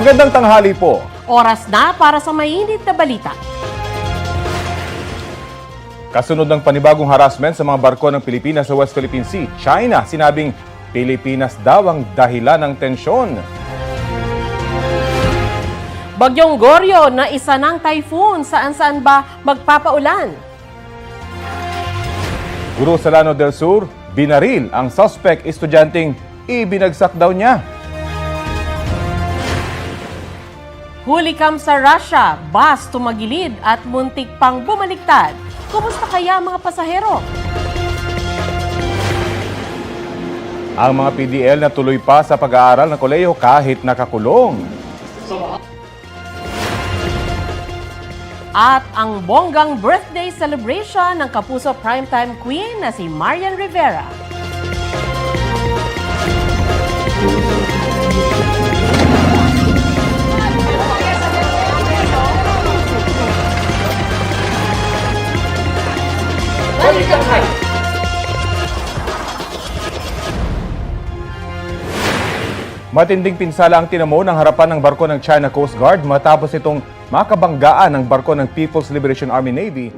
Magandang tanghali po. Oras na para sa mainit na balita. Kasunod ng panibagong harassment sa mga barko ng Pilipinas sa West Philippine Sea, China sinabing Pilipinas daw ang dahilan ng tensyon. Bagyong Goryo na isa ng typhoon, saan-saan ba magpapaulan? Guro Salano del Sur, binaril ang suspect estudyanteng ibinagsak daw niya. Huli kam sa Russia, bus tumagilid at muntik pang bumaliktad. Kumusta kaya mga pasahero? Ang mga PDL na tuloy pa sa pag-aaral ng kolehiyo kahit nakakulong. At ang bonggang birthday celebration ng Kapuso Primetime Queen na si Marian Rivera. Matinding pinsala ang tinamo ng harapan ng barko ng China Coast Guard matapos itong makabanggaan ng barko ng People's Liberation Army Navy